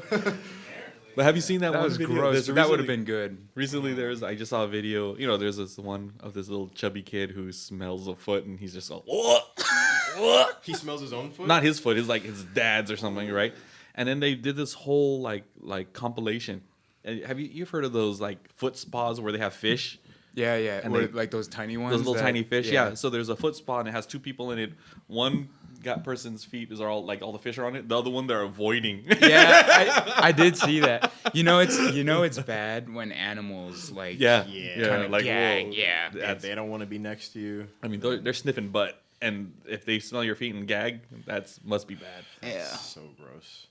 But have you seen that one was video? gross. That would have been good. Recently, I just saw a video. There's this one of this little chubby kid who smells a foot, and he's just like, what? He smells his own foot? Not his foot. It's like his dad's or something, right? And then they did this whole like compilation. Have you've heard of those like foot spas where they have fish? Yeah, yeah. And Or like those tiny ones. Those little tiny fish. Yeah. So there's a foot spa and it has two people in it. One person's feet is all the fish are on it. The other one they're avoiding. Yeah, I did see that. It's bad when animals like Yeah, like gag. whoa, Yeah. They don't want to be next to you. I mean, they're sniffing butt, and if they smell your feet and gag, must be bad. Yeah. So gross.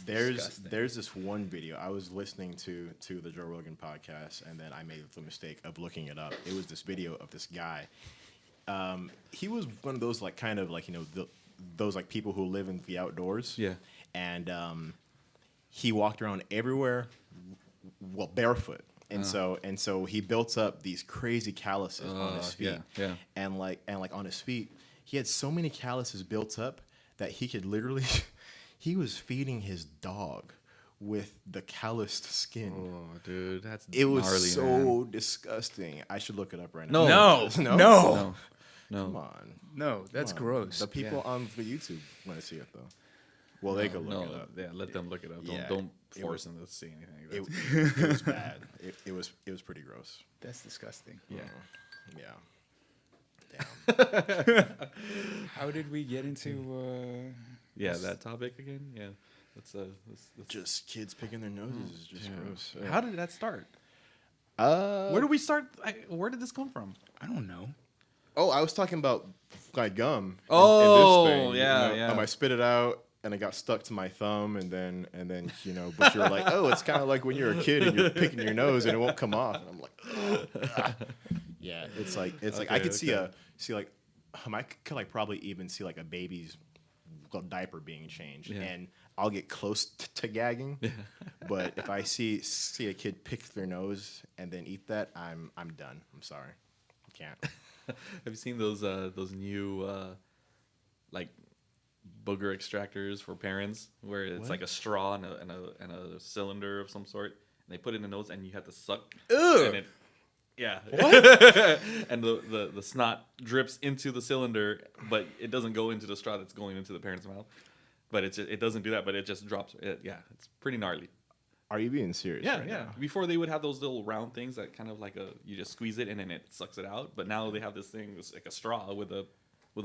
There's this one video I was listening to the Joe Rogan podcast, and then I made the mistake of looking it up. It was this video of this guy. He was one of those those like people who live in the outdoors. Yeah. And he walked around everywhere, barefoot. And so he built up these crazy calluses on his feet. Yeah. And on his feet, he had so many calluses built up that he could literally he was feeding his dog with the calloused skin. Oh, dude, it was gnarly, so man. disgusting. I should look it up right now. No. Come on. No, that's gross. The people on the YouTube want to see it though. Well, they could look it up. Yeah, let them look it up. Yeah. Don't force them to see anything. It was bad. It was pretty gross. That's disgusting. Yeah. Damn. How did we get into? That topic again. Yeah, let's Just kids picking their noses is just gross. How did that start? Where did we start? Where did this come from? I don't know. Oh, I was talking about like gum. Oh, in this thing, yeah. I spit it out and it got stuck to my thumb, and then but you're like, oh, it's kind of like when you're a kid and you're picking your nose and it won't come off, and I'm like, oh. Yeah, it's like I could see I could like probably even see like a baby's diaper being changed, and I'll get close to gagging. But if I see a kid pick their nose and then eat that, I'm done. I'm sorry, I can't. Have you seen those new like booger extractors for parents where it's like a straw and a cylinder of some sort, and they put it in the nose and you have to suck. Ugh. And and the snot drips into the cylinder, but it doesn't go into the straw that's going into the parent's mouth. But it doesn't do that, but it just drops. It's pretty gnarly. Are you being serious? Yeah, right yeah. now? Before they would have those little round things that kind of like you just squeeze it and then it sucks it out. But now they have this thing, it's like a straw with a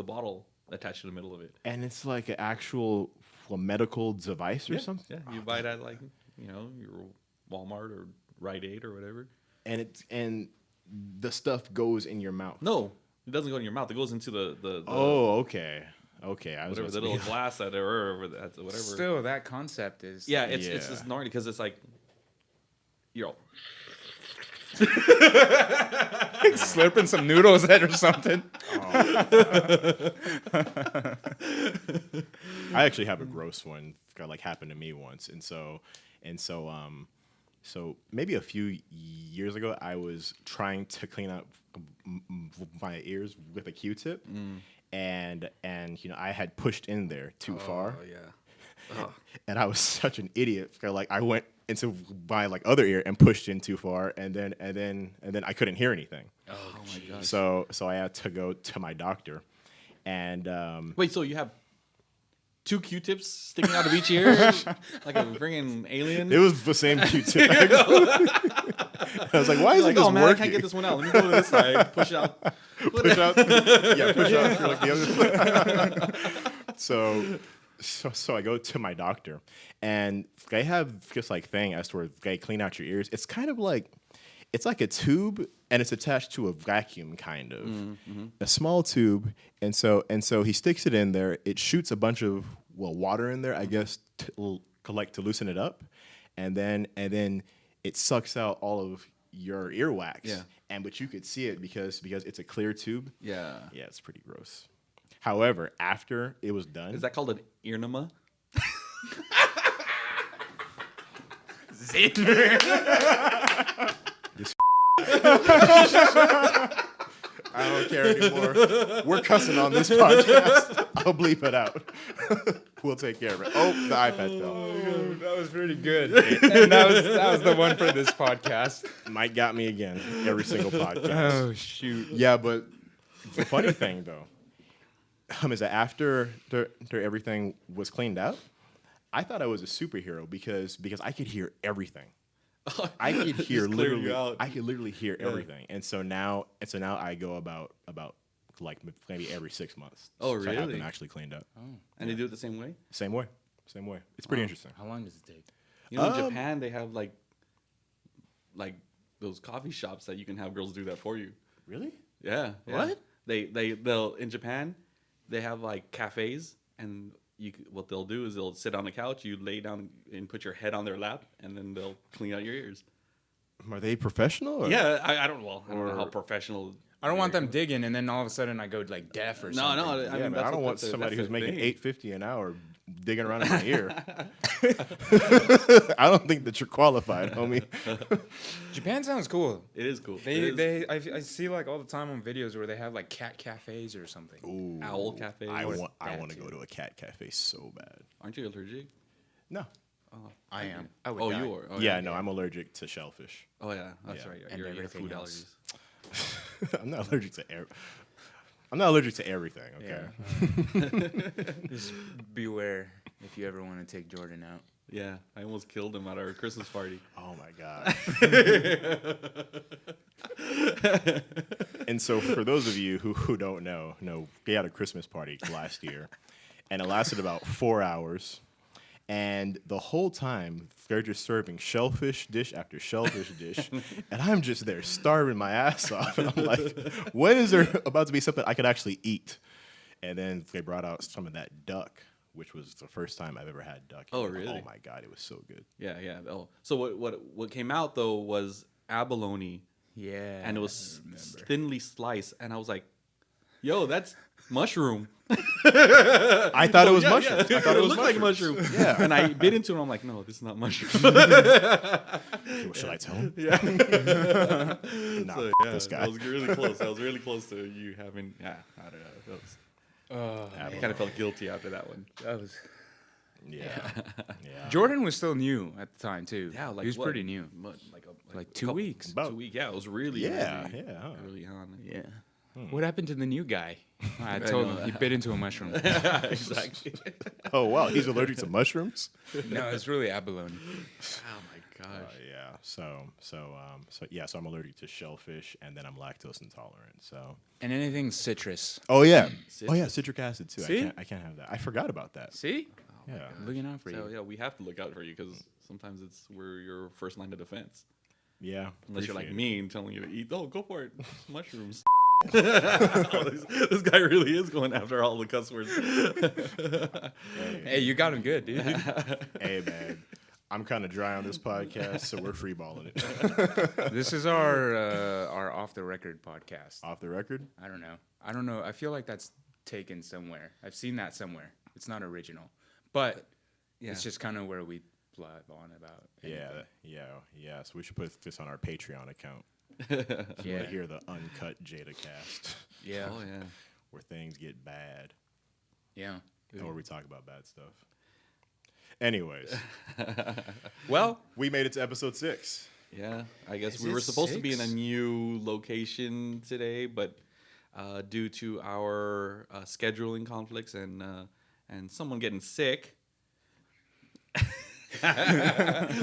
bottle attached to the middle of it. And it's like an actual medical device or something. Yeah, you buy that like your Walmart or Rite Aid or whatever. And the stuff goes in your mouth. No, it doesn't go in your mouth. It goes into the Oh, okay. Okay, I was whatever the little glass that or whatever. Still, that concept is. Yeah, it's just gnarly because it's like, slurping some noodles at or something. I actually have a gross one that like happened to me once, and so maybe a few years ago, I was trying to clean out my ears with a Q-tip. And I had pushed in there too far. Oh yeah. And I was such an idiot. Like I went into my like other ear and pushed in too far, and then I couldn't hear anything. Oh my gosh. So I had to go to my doctor. And wait, so you have 2 Q-tips sticking out of each ear like a freaking alien? it was the same Q-tip. I was like, why isn't this oh man, working? I can't get this one out. Let me go to this side. Push out. Push out. Yeah, push out for like the other. So I go to my doctor, and they have this like thing as to where they clean out your ears. It's kind of like, it's like a tube, and it's attached to a vacuum, kind of a small tube, and so he sticks it in there. It shoots a bunch of water in there, I guess, to loosen it up, and then it sucks out all of your earwax. Yeah. But you could see it because it's a clear tube. Yeah. Yeah, it's pretty gross. However, after it was done, Is that called an earnema? I don't care anymore. We're cussing on this podcast. I'll bleep it out. We'll take care of it. Oh, the iPad fell. That That was pretty good. And that was the one for this podcast. Mike got me again every single podcast. Oh shoot. Yeah, but the funny thing though, is that after everything was cleaned out, I thought I was a superhero because I could hear everything. I could hear Just cleared you literally. out. I could literally hear everything, and so now I go about like maybe every 6 months. Oh, to have really? them actually cleaned up. And they do it the same way? Same way. It's pretty interesting. How long does it take? You know, in Japan, they have like those coffee shops that you can have girls do that for you. Really? Yeah. What? They'll in Japan, they have like cafes, and what they'll do is they'll sit on the couch, you lay down and put your head on their lap, and then they'll clean out your ears. Are they professional? Or? Yeah, I don't know how professional. I don't want them digging, and then all of a sudden I go like deaf or something. No, Yeah, I mean, man, I don't want that's somebody who's the making thing. $8.50 an hour digging around in my ear. I don't think that you're qualified, homie. Japan sounds cool. It is cool. I see like all the time on videos where they have like cat cafes or something. Ooh, Owl cafes. I Or want to go to a cat cafe so bad. Aren't you allergic? No. I am. I would Oh, die. you are. Oh, Yeah, no, I'm allergic to shellfish. Oh yeah, that's Yeah. right. And You have everything food else. allergies. I'm not allergic to I'm not allergic to everything. Okay. Just beware if you ever want to take Jordan out. Yeah, I almost killed him at our Christmas party. Oh my god. And so, for those of you who don't know, we had a Christmas party last year, and it lasted about 4 hours. And the whole time, they're just serving shellfish dish after shellfish dish. And I'm just there starving my ass off. And I'm like, when is there about to be something I could actually eat? And then they brought out some of that duck, which was the first time I've ever had duck. Oh, really? Oh, my God. It was so good. Yeah. Oh, so what came out though was abalone, Yeah. and it was I remember. thinly sliced, and I was like, "Yo, that's mushroom." I thought it was Yeah, mushroom. yeah. I thought it was looked like mushroom. Yeah. And I bit into it. And I'm like, "No, this is not mushroom." Okay, what should I tell him? Yeah. Nah, So, yeah, this guy. I was really close. I was really close to you having. Yeah, I don't know. That was, I kind of felt guilty after that one. That was. Yeah. Yeah. Jordan was still new at the time too. Yeah, like he was what? pretty new. Like 2 weeks. About- 2 weeks. Yeah, it was really Yeah, early, yeah, huh. early on. Yeah. What happened to the new guy? I I told know. him he bit into a mushroom. Exactly. Oh, wow. He's allergic to mushrooms? No, it's really abalone. Oh my gosh. Yeah. So I'm allergic to shellfish, and then I'm lactose intolerant. So. And anything citrus. Oh yeah. Citrus. Oh yeah, citric acid too. See? I can't have that. I forgot about that. See? Yeah. I'm looking out for So you. yeah, we have to look out for you because sometimes we're your first line of defense. Yeah. Unless you're like appreciate me and telling you to eat. Oh, go for it. Mushrooms. This guy really is going after all the cuss words. it. Hey, you got him good, dude. Hey man, I'm kind of dry on this podcast, so we're freeballing it. This is our off the record podcast. Off the record. I don't know. I feel like that's taken somewhere. I've seen that somewhere. It's not original, but Yeah. it's just kind of where we blab on about. Yeah. So we should put this on our Patreon account. You want Yeah. to hear the uncut Jadacast, Yeah. Oh yeah. where things get bad, Yeah. or we talk about bad stuff. Anyways, Well, we made it to episode 6. Yeah, I guess Is we it were supposed to be in a 6? new location today, but due to our scheduling conflicts and someone getting sick,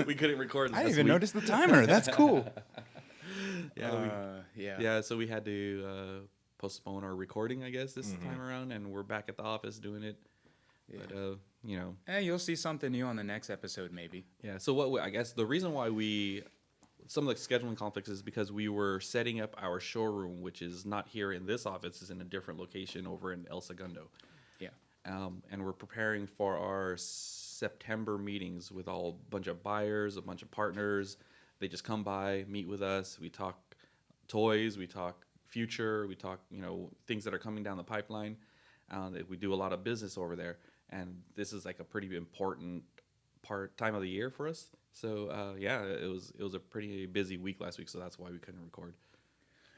we couldn't record. I didn't last even week. notice the timer. That's cool. Yeah, yeah. So we had to postpone our recording, I guess, this time around, and we're back at the office doing it. Yeah. But you know, You'll see something new on the next episode, maybe. yeah. So I guess the reason why some of the scheduling conflicts is because we were setting up our showroom, which is not here in this office, is in a different location over in El Segundo. Yeah. And we're preparing for our September meetings with a bunch of buyers, a bunch of partners. They just come by, meet with us. We talk toys, we talk future, we talk, things that are coming down the pipeline. We do a lot of business over there, and this is like a pretty important time of the year for us. So it was a pretty busy week last week, so that's why we couldn't record.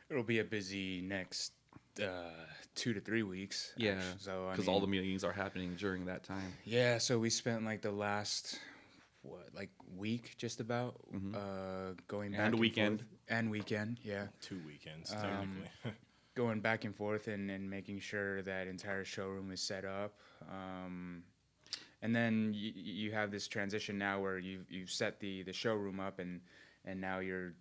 It'll be a busy next 2 to 3 weeks. Yeah, So because all the meetings are happening during that time. Yeah, so we spent like the last like week just about, going back And weekend. forth. And weekend, yeah. 2 weekends technically. Going back and forth and making sure that entire showroom is set up. And then you have this transition now where you've set the showroom up and now you're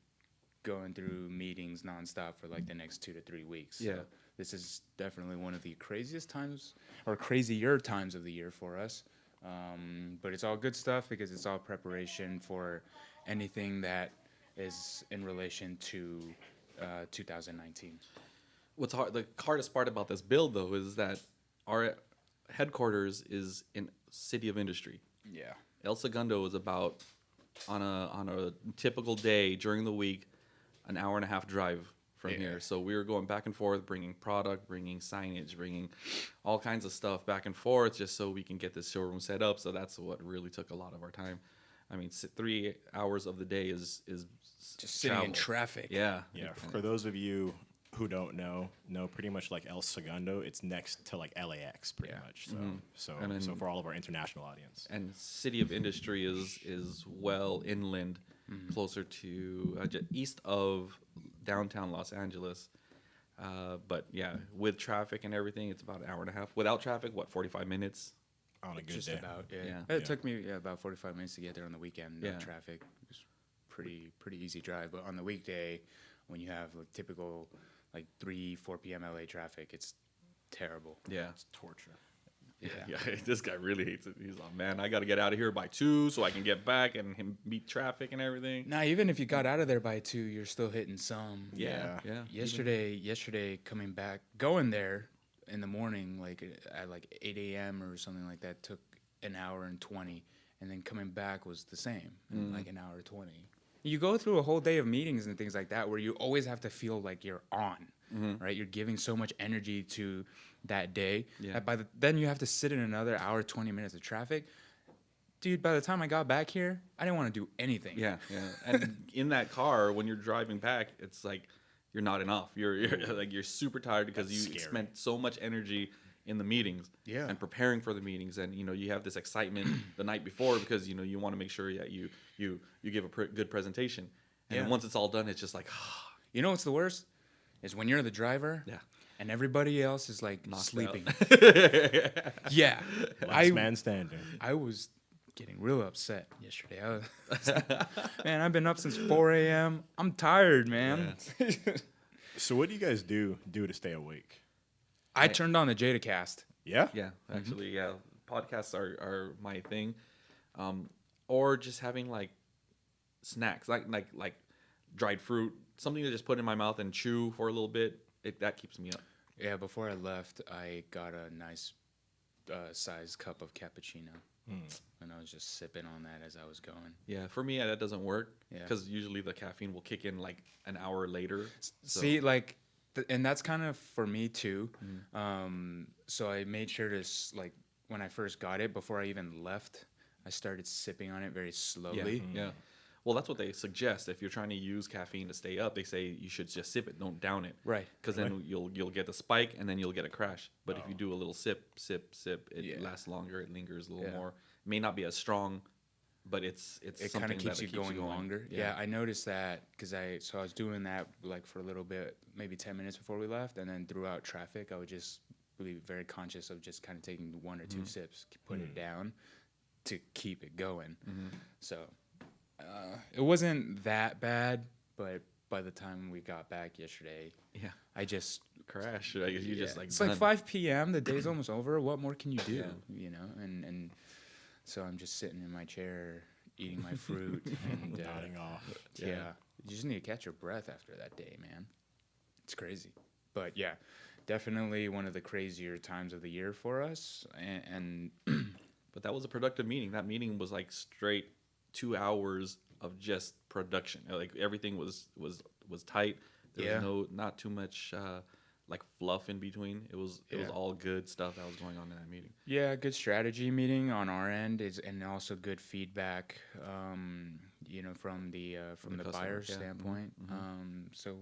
going through meetings nonstop for like the next 2 to 3 weeks. Yeah. So this is definitely one of the craziest times or crazier times of the year for us. But it's all good stuff because it's all preparation for anything that is in relation to 2019. What's hard, the hardest part about this build though is that our headquarters is in City of Industry. Yeah. El Segundo is about on a typical day during the week, an hour and a half drive from here. So we were going back and forth, bringing product, bringing signage, bringing all kinds of stuff back and forth, just so we can get this showroom set up. So that's what really took a lot of our time. I mean, 3 hours of the day is Just sitting in traffic. Yeah. Yeah, for those of you who don't know, pretty much like El Segundo, it's next to like LAX, pretty much. So, And then- so for all of our international audience, And City of Industry is well inland, closer to east of downtown Los Angeles. But yeah, with traffic and everything, it's about an hour and a half. Without traffic, 45 minutes? on a good Just day. about, yeah. Yeah. It took me about 45 minutes to get there on the weekend. No Yeah. traffic. It was pretty easy drive. But on the weekday, when you have like typical like 4 p.m. LA traffic, it's terrible. Yeah. It's torture. Yeah, this guy really hates it. He's like, man, I got to get out of here by 2 so I can get back and beat traffic and everything. Nah, even if you got out of there by 2, you're still hitting some. Yeah. Yesterday coming back, going there in the morning, like at like 8 a.m. or something like that, took an hour and 20, and then coming back was the same, in like an hour 20. You go through a whole day of meetings and things like that where you always have to feel like you're on, right? You're giving so much energy to that day. Yeah. That then you have to sit in another hour, 20 minutes of traffic. Dude, by the time I got back here, I didn't want to do anything. Yeah. And in that car, when you're driving back, it's like you're not enough. You're like you're super tired because That's you scary. spent so much energy in the meetings and preparing for the meetings, and you have this excitement the night before because you want to make sure that you give a good presentation, and then once it's all done, it's just like You know what's the worst? Is when you're the driver and everybody else is like knocked sleeping. out. Yeah. Last man standing. I was getting real upset yesterday. Man, I've been up since 4 a.m. I'm tired, man. So what do you guys do to stay awake? I turned on the Jadacast. Yeah. Yeah, actually, podcasts are my thing, or just having like snacks, like dried fruit, something to just put in my mouth and chew for a little bit. That keeps me up. Yeah, before I left, I got a nice sized cup of cappuccino, and I was just sipping on that as I was going. Yeah, for me that doesn't work Yeah. because usually the caffeine will kick in like an hour later. So. See, like, and that's kind of for me too. So I made sure to like when I first got it, before I even left, I started sipping on it very slowly. Yeah. Well, that's what they suggest. If you're trying to use caffeine to stay up, they say you should just sip it, don't down it. Right. Because then you'll get the spike and then you'll get a crash. But if you do a little sip, it lasts longer. It lingers a little more. It may not be as strong, but it Kind of keeps you going longer. Yeah. I noticed that because I was doing that like for a little bit, maybe 10 minutes before we left, and then throughout traffic, I would just be very conscious of just kind of taking 1 or 2 sips, put it down to keep it going. So it wasn't that bad, but by the time we got back yesterday, I just crash. I guess you just like it's done. like 5 p.m. The day's almost over. What more can you do? And so I'm just sitting in my chair eating my fruit and Nodding off. you just need to catch your breath after that day, man. It's crazy, but yeah, definitely one of the crazier times of the year for us. And But that was a productive meeting. That meeting was like straight 2 hours of just production. Like everything was tight. There was not too much like fluff in between. It was all good stuff that was going on in that meeting. yeah, good strategy meeting on our end and also good feedback, from the customer, buyer yeah. standpoint. So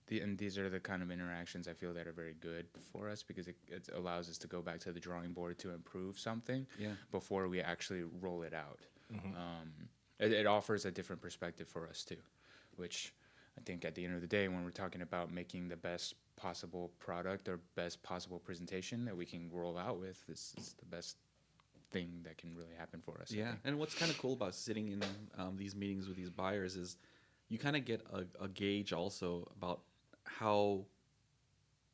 these are the kind of interactions I feel that are very good for us because it allows us to go back to the drawing board to improve something before we actually roll it out. It offers a different perspective for us too, which I think at the end of the day, when we're talking about making the best possible product or best possible presentation that we can roll out with, this is the best thing that can really happen for us. Yeah, and what's kind of cool about sitting in these meetings with these buyers is you kind of get a gauge also about how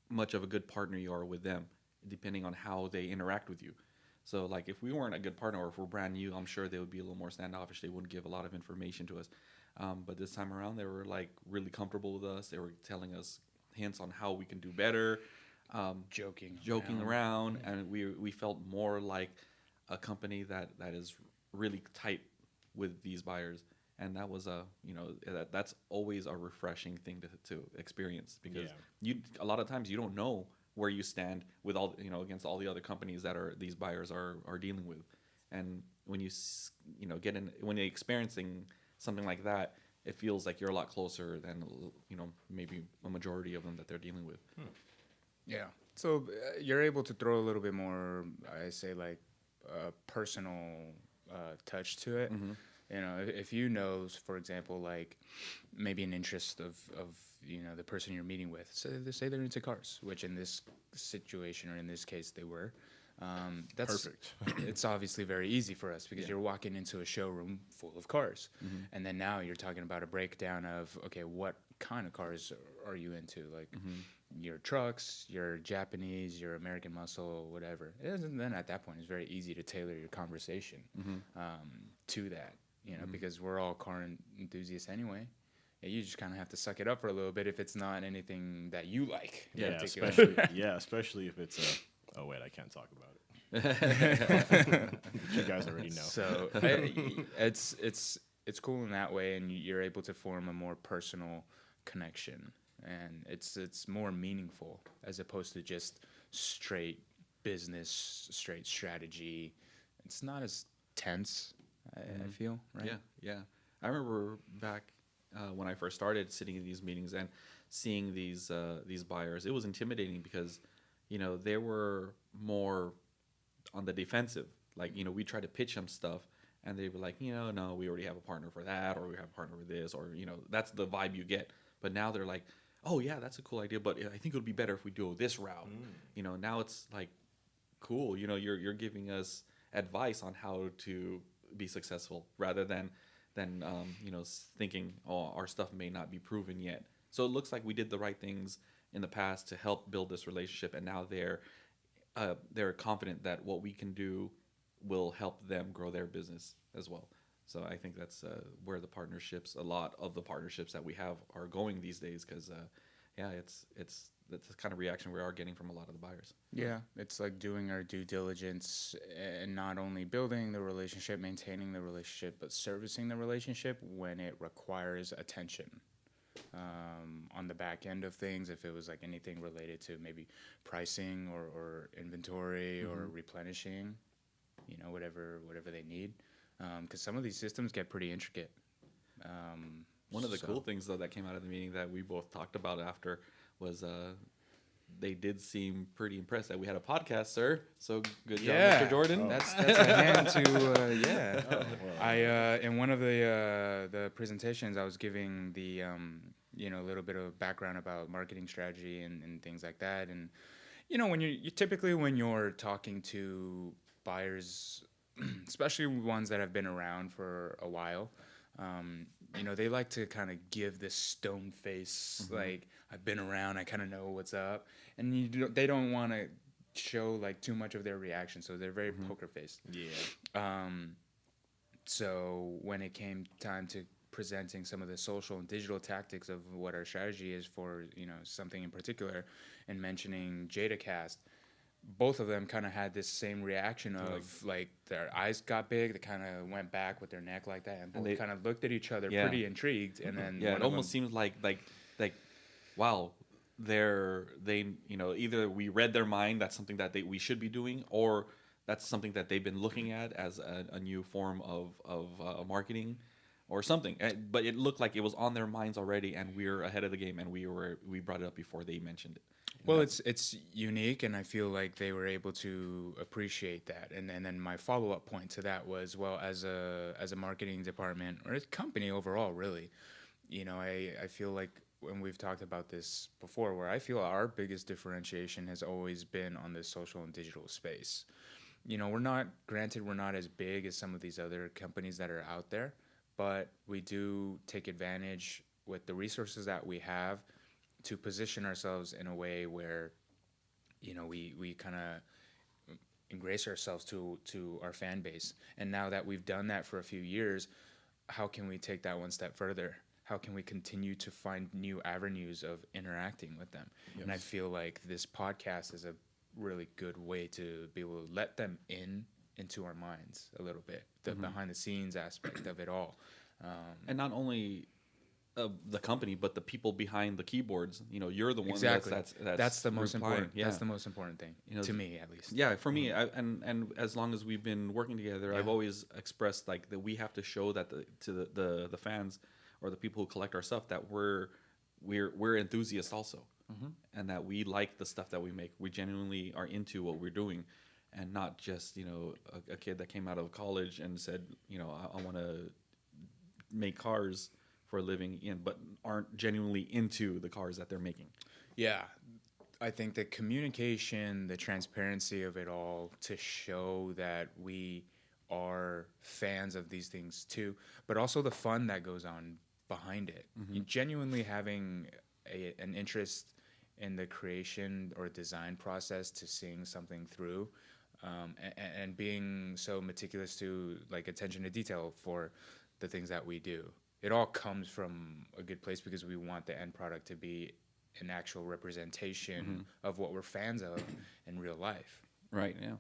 much of a good partner you are with them, depending on how they interact with you. So, like, if we weren't a good partner or if we're brand new, I'm sure they would be a little more standoffish. They wouldn't give a lot of information to us. But this time around, they were, like, really comfortable with us. They were telling us hints on how we can do better. Joking around. And we felt more like a company that is really tight with these buyers. And that was that's always a refreshing thing to experience, because a lot of times you don't know where you stand with all, against all the other companies that these buyers are dealing with. And when you get in, when you're experiencing something like that, it feels like you're a lot closer than maybe a majority of them that they're dealing with. Yeah. So you're able to throw a little bit more, I say, like personal touch to it. Mm-hmm. If you know, for example, like maybe an interest of the person you're meeting with, say they're into cars, which in this situation or in this case they were. That's perfect. It's obviously very easy for us because you're walking into a showroom full of cars, and then now you're talking about a breakdown of, okay, what kind of cars are you into? Like your trucks, your Japanese, your American muscle, whatever. And then at that point, it's very easy to tailor your conversation to that, because we're all car enthusiasts anyway. You just kind of have to suck it up for a little bit if it's not anything that you like. Especially if it's oh wait, I can't talk about it. You guys already know. So it's cool in that way, and you're able to form a more personal connection, and it's more meaningful as opposed to just straight business, straight strategy. It's not as tense, I feel, right? Yeah. I remember back when I first started sitting in these meetings and seeing these buyers, it was intimidating because they were more on the defensive. Like, we tried to pitch them stuff, and they were like, no, we already have a partner for that, or we have a partner with this, or, that's the vibe you get. But now they're like, oh, yeah, that's a cool idea, but I think it would be better if we do this route. Now it's like, cool, you're giving us advice on how to be successful rather than thinking, oh, our stuff may not be proven yet. So it looks like we did the right things in the past to help build this relationship, and now they're confident that what we can do will help them grow their business as well. So I think that's where a lot of the partnerships that we have are going these days, because that's the kind of reaction we are getting from a lot of the buyers. Yeah, it's like doing our due diligence and not only building the relationship, maintaining the relationship, but servicing the relationship when it requires attention. On the back end of things, if it was like anything related to maybe pricing or inventory or replenishing, whatever they need, because some of these systems get pretty intricate. One of the cool things, though, that came out of the meeting that we both talked about after was they did seem pretty impressed that we had a podcast, sir. So good job, Mr. Jordan. That's a hand to I in one of the presentations I was giving the a little bit of background about marketing strategy and things like that, and when you typically when you're talking to buyers, especially ones that have been around for a while, they like to kind of give this stone face, like, I've been around, I kind of know what's up, and they don't want to show like too much of their reaction, so they're very poker faced. So when it came time to presenting some of the social and digital tactics of what our strategy is for something in particular, and mentioning Jadacast, both of them kind of had this same reaction of like their eyes got big, they kind of went back with their neck like that, and both kind of looked at each other pretty intrigued, and then it almost seems like wow, they either we read their mind, that's something that we should be doing, or that's something that they've been looking at as a new form of marketing. or something. But it looked like it was on their minds already, and we were ahead of the game, and we brought it up before they mentioned it. Well, it's unique, and I feel like they were able to appreciate that. And then my follow up point to that was, well, as a marketing department or a company overall, really, I feel like when we've talked about this before, where I feel our biggest differentiation has always been on the social and digital space. We're not as big as some of these other companies that are out there, but we do take advantage with the resources that we have to position ourselves in a way where, we kind of embrace ourselves to our fan base. And now that we've done that for a few years, how can we take that one step further? How can we continue to find new avenues of interacting with them? Yes. And I feel like this podcast is a really good way to be able to let them into our minds a little bit, the behind the scenes aspect of it all. And not only the company, but the people behind the keyboards. You're the one exactly. that's the most replying. important. Yeah. That's the most important thing to me, at least. Yeah, for me, and as long as we've been working together, I've always expressed like that we have to show that to the fans or the people who collect our stuff that we're enthusiasts also, and that we like the stuff that we make. We genuinely are into what we're doing, and not just a kid that came out of college and said I want to make cars for a living, but aren't genuinely into the cars that they're making. Yeah, I think the communication, the transparency of it all, to show that we are fans of these things too, but also the fun that goes on behind it. Genuinely having an interest in the creation or design process to seeing something through, and being so meticulous to like attention to detail for the things that we do. It all comes from a good place because we want the end product to be an actual representation of what we're fans of in real life. Right, yeah.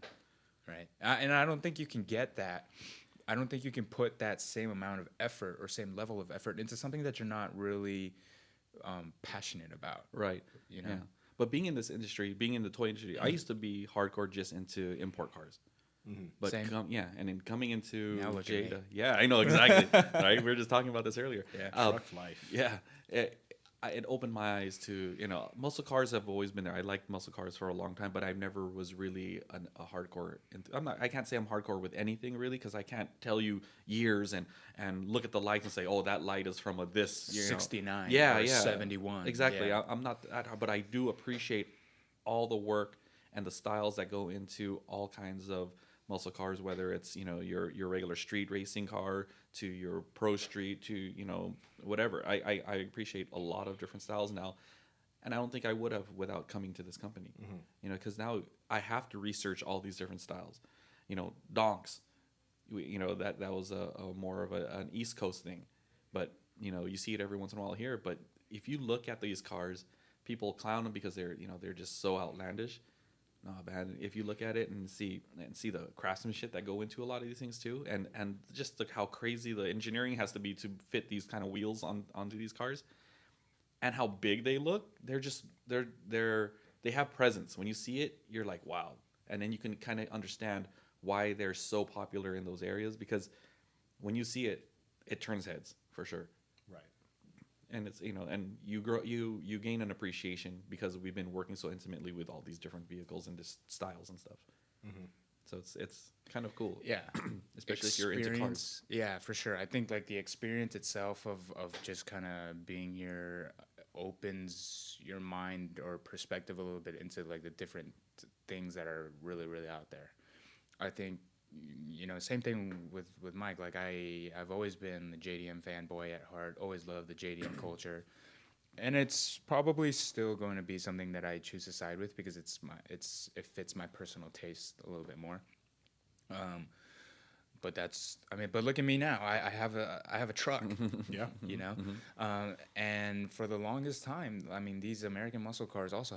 Right. And I don't think you can get that. I don't think you can put that same amount of effort or same level of effort into something that you're not really passionate about. Right. Yeah. But being in this industry, being in the toy industry, I used to be hardcore just into import cars. But and then coming into Jada, I know exactly. Right, we were just talking about this earlier. Yeah, truck life. Yeah, it opened my eyes to muscle cars have always been there. I liked muscle cars for a long time, but I never was really a hardcore. I can't say I'm hardcore with anything really because I can't tell you years and look at the lights and say, oh, that light is from this 69, or 71. Exactly. Yeah. I'm not that, but I do appreciate all the work and the styles that go into all kinds of muscle cars, whether it's your regular street racing car to your pro street to whatever. I appreciate a lot of different styles now, and I don't think I would have without coming to this company. Because now I have to research all these different styles. Donks, that was a more of an East Coast thing, but you see it every once in a while here. But if you look at these cars, people clown them because they're just so outlandish. No, man. If you look at it and see the craftsmanship that go into a lot of these things too, and just how crazy the engineering has to be to fit these kind of wheels onto these cars, and how big they look, they have presence. When you see it, you're like, wow, and then you can kind of understand why they're so popular in those areas, because when you see it, it turns heads for sure. And it's and you gain an appreciation because we've been working so intimately with all these different vehicles and just styles and stuff. So it's kind of cool. Yeah, especially if you're into cars. Yeah, for sure. I think like the experience itself of just kind of being here opens your mind or perspective a little bit into like the different things that are really, really out there. I think same thing with Mike. Like I've always been the JDM fanboy at heart. Always loved the JDM culture, and it's probably still going to be something that I choose to side with because it fits my personal taste a little bit more. But look at me now. I have a truck. And for the longest time, these American muscle cars also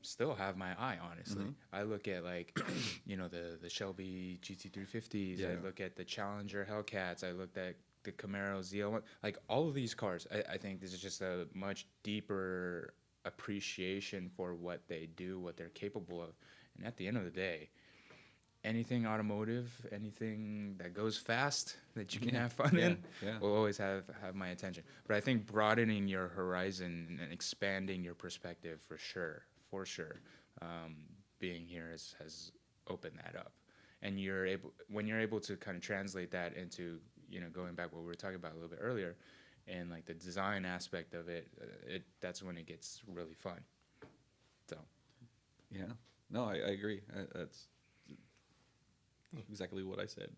still have my eye, honestly. I look at like the Shelby GT350s. I look at the Challenger Hellcats. I looked at the Camaro ZL1. Like all of these cars, I think this is just a much deeper appreciation for what they do, what they're capable of. And at the end of the day, anything automotive, anything that goes fast that you can Yeah, have fun yeah, in, yeah. will always have my attention. But I think broadening your horizon and expanding your perspective for sure, being here has opened that up. And when you're able to kind of translate that into, going back what we were talking about a little bit earlier, and like the design aspect of it, that's when it gets really fun. So. Yeah. No, I agree. That's exactly what I said.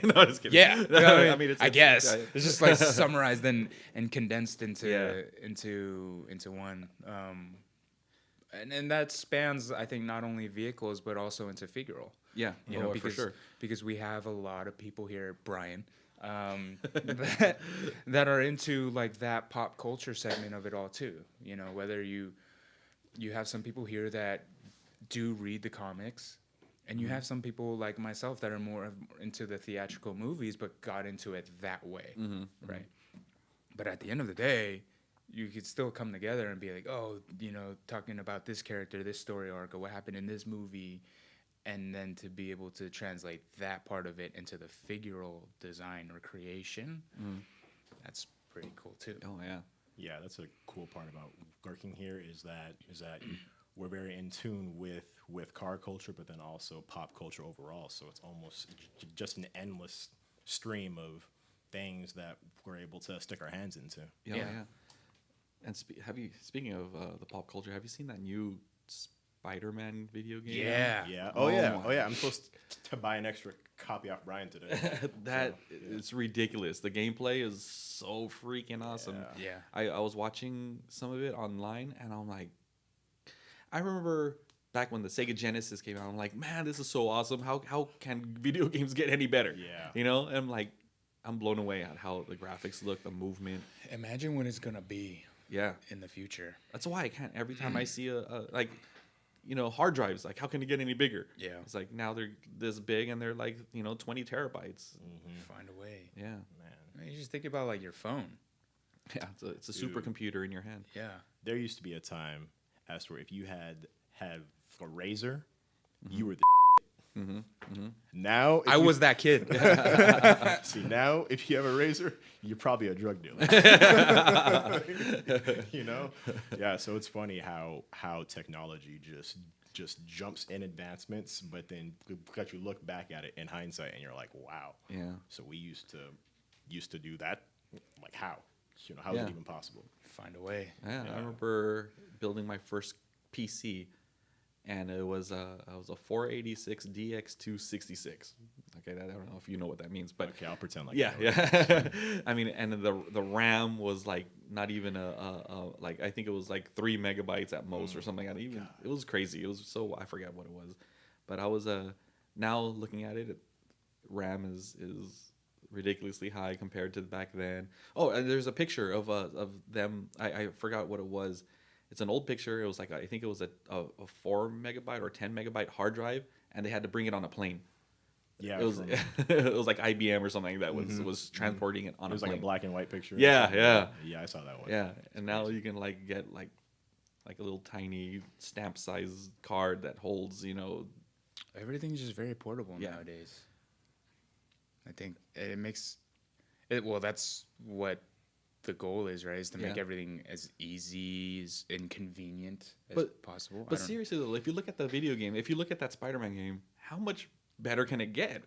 No, just kidding. Yeah, I mean, I guess yeah. it's just like summarized and condensed into Yeah. into one. And that spans, I think, not only vehicles but also into figural. Yeah. Because, for sure. because we have a lot of people here, Brian, that are into like that pop culture segment of it all too. Whether you have some people here that do read the comics, and you have some people like myself that are more into the theatrical movies but got into it that way, right? But at the end of the day, you could still come together and be like, oh, talking about this character, this story arc, or what happened in this movie, and then to be able to translate that part of it into the figural design or creation, that's pretty cool too. Oh yeah. Yeah, that's a cool part about working here is that we're very in tune with car culture, but then also pop culture overall. So it's almost just an endless stream of things that we're able to stick our hands into. Yeah. And speaking of the pop culture, have you seen that new Spider-Man video game? Yeah. Yeah. Oh yeah. my. Oh yeah. I'm supposed to buy an extra copy off Brian today. It's ridiculous. The gameplay is so freaking awesome. Yeah. I was watching some of it online, and I'm like, I remember back when the Sega Genesis came out. I'm like, man, this is so awesome. How can video games get any better? Yeah. And I'm like, I'm blown away at how the graphics look, the movement. Imagine what it's gonna be. Yeah. In the future. That's why I can't. Every time I see hard drives, like how can it get any bigger? Yeah. It's like now they're this big and they're like 20 terabytes. Find a way. Yeah. Man. You just think about like your phone. Yeah. It's a supercomputer in your hand. Yeah. There used to be a time, as where if you had a razor, you were the. Now, I was that kid. See, now if you have a razor, you're probably a drug dealer. Yeah. So it's funny how technology just jumps in advancements, but then you look back at it in hindsight and you're like, wow. Yeah. So we used to do that. Like how? How is it even possible? Find a way. Yeah. I remember building my first PC. And it was a 486 DX266. Okay, I don't know if you know what that means, but okay, I'll pretend like yeah. I mean, and the RAM was like not even like I think it was like 3 megabytes at most or something. It was crazy. It was so I forget what it was, but I was now looking at it, RAM is ridiculously high compared to back then. Oh, and there's a picture of them. I forgot what it was. It's an old picture. It was like I think it was a 4 megabyte or 10 megabyte hard drive, and they had to bring it on a plane. Yeah, it was it was like IBM or something that was transporting it on a plane. It was like a black and white picture. Yeah. Yeah, I saw that one. Yeah, and now you can like get like a little tiny stamp size card that holds Everything's just very portable nowadays. I think it makes it. Well, that's what the goal is, right? Is to make everything as easy and convenient as possible. But seriously though, if you look at the video game, if you look at that Spider-Man game, how much better can it get?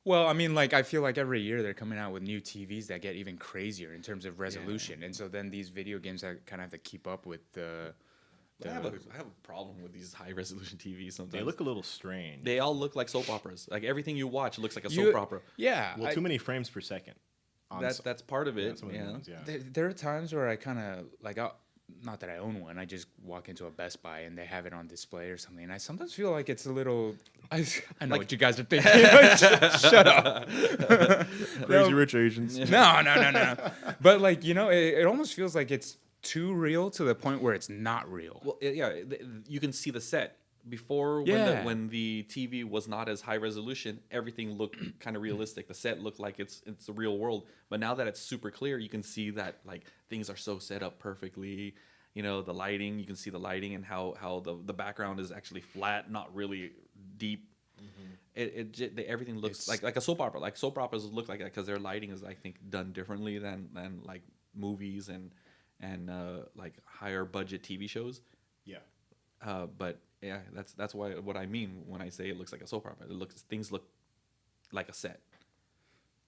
Well, I mean, like I feel like every year they're coming out with new TVs that get even crazier in terms of resolution, and so then these video games kind of have to keep up with the. I have a problem with these high resolution TVs sometimes. They look a little strange. They all look like soap operas. Like everything you watch looks like a soap opera. Yeah. Well, too many frames per second. That's part of it. There are times where I kind of like, not that I own one. I just walk into a Best Buy and they have it on display or something, and I sometimes feel like it's a little. I know what you guys are thinking. Shut up. Crazy rich Asians. No. But like it almost feels like it's too real to the point where it's not real. Well, yeah, you can see the set. Before, when the TV was not as high resolution, everything looked kind of realistic. The set looked like it's the real world. But now that it's super clear, you can see that like things are so set up perfectly. The lighting, you can see the lighting and how the background is actually flat, not really deep. everything looks like a soap opera. Like soap operas look like that because their lighting is, I think, done differently than like movies and like higher budget TV shows. Yeah. But yeah, that's what I mean when I say it looks like a soap opera. Things look like a set.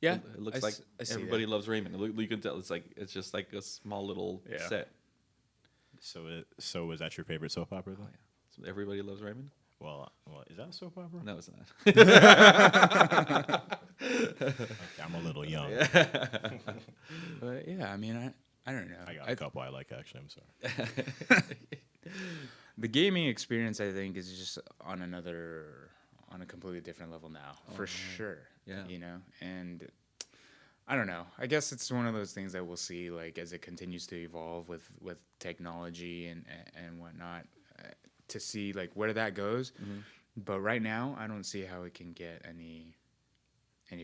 Yeah, It looks like Everybody Loves Raymond. You can tell it's just like a small little set. So was that your favorite soap opera though? Oh, yeah. So Everybody Loves Raymond. Well, is that a soap opera? No, it's not. Okay, I'm a little young. But yeah, I mean, I don't know. I got a couple I like actually. I'm sorry. The gaming experience, I think, is just on a completely different level now, for sure. Yeah. You know, and I don't know. I guess it's one of those things that we'll see, like, as it continues to evolve with technology and whatnot, to see like where that goes. Mm-hmm. But right now, I don't see how it can get any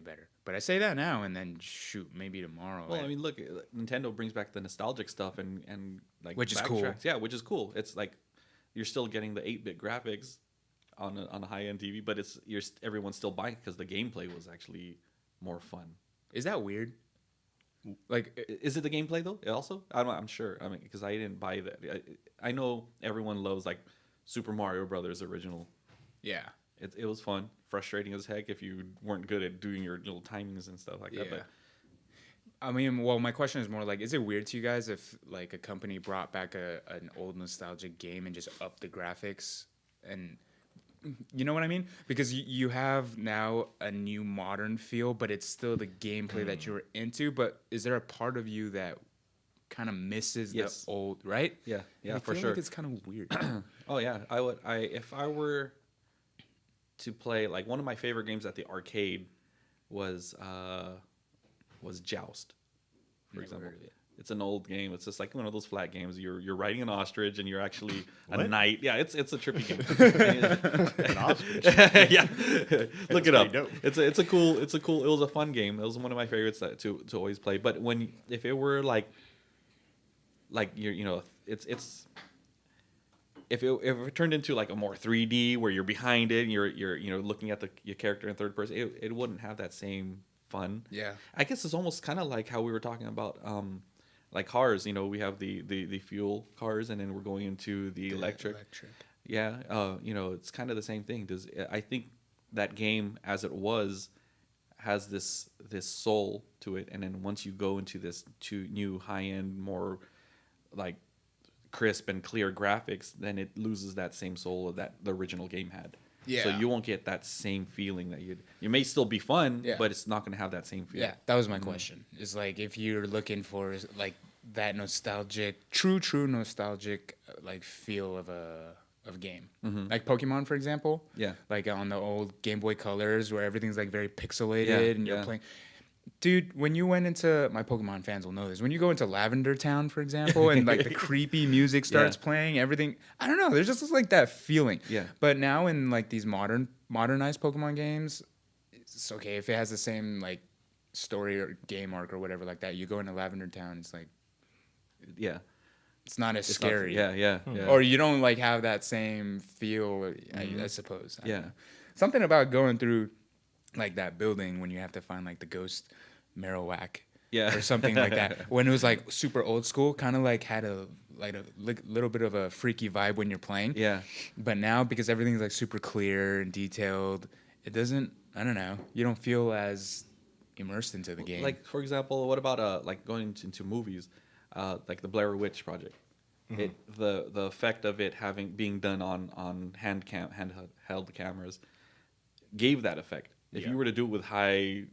better. But I say that now, and then shoot, maybe tomorrow. Well, I mean, look, Nintendo brings back the nostalgic stuff and like which is cool. Yeah, which is cool. It's like you're still getting the 8-bit graphics on a high end TV, but everyone's still buying it because the gameplay was actually more fun. Is that weird? Like, is it the gameplay though? Also, I'm sure. I mean, because I didn't buy that. I know everyone loves like Super Mario Brothers original. Yeah, it was fun. Frustrating as heck if you weren't good at doing your little timings and stuff like that. But I mean, well, my question is more like, is it weird to you guys if like a company brought back an old nostalgic game and just upped the graphics, and you know what I mean? Because you have now a new modern feel, but it's still the gameplay that you were into. But is there a part of you that kind of misses the old, right? Yeah, I for feel sure. Like it's kind of weird. Oh yeah, I would. If I were to play, like, one of my favorite games at the arcade was Joust, for example. It's an old game. It's just like one of those flat games. You're riding an ostrich and you're actually a knight. Yeah, it's a trippy game. An ostrich. Yeah, look it up. Dope. It was a fun game. It was one of my favorites to always play. But if it were like if it turned into like a more 3D where you're behind it and you're looking at your character in third person, it wouldn't have that same fun. Yeah, I guess it's almost kind of like how we were talking about like cars. We have the fuel cars, and then we're going into the electric. Yeah, it's kind of the same thing. I think that game as it was has this soul to it, and then once you go into this new high end, more like crisp and clear graphics, then it loses that same soul that the original game had. Yeah. So you won't get that same feeling that you may still be fun, yeah, but it's not going to have that same feeling. Yeah, that was my question. It's like if you're looking for like that nostalgic, true nostalgic like feel of a game, like Pokemon, for example. Yeah. Like on the old Game Boy Colors, where everything's like very pixelated, and you're playing. Dude, when you went into, my Pokemon fans will know this, when you go into Lavender Town, for example, and like the creepy music starts playing, everything, I don't know, there's just like that feeling. Yeah. But now in like these modernized Pokemon games, it's okay if it has the same like story or game arc or whatever like that. You go into Lavender Town, it's like, it's not as scary. Yeah. Or you don't like have that same feel, I suppose. I don't know. Something about going through like that building when you have to find like the ghost Marowak, or something like that. When it was like super old school, kind of like had a little bit of a freaky vibe when you're playing. Yeah. But now, because everything's like super clear and detailed, it doesn't. I don't know. You don't feel as immersed into the game. Like, for example, what about like going into movies, like the Blair Witch Project? The effect of it being done on handheld cameras gave that effect. If you were to do it with high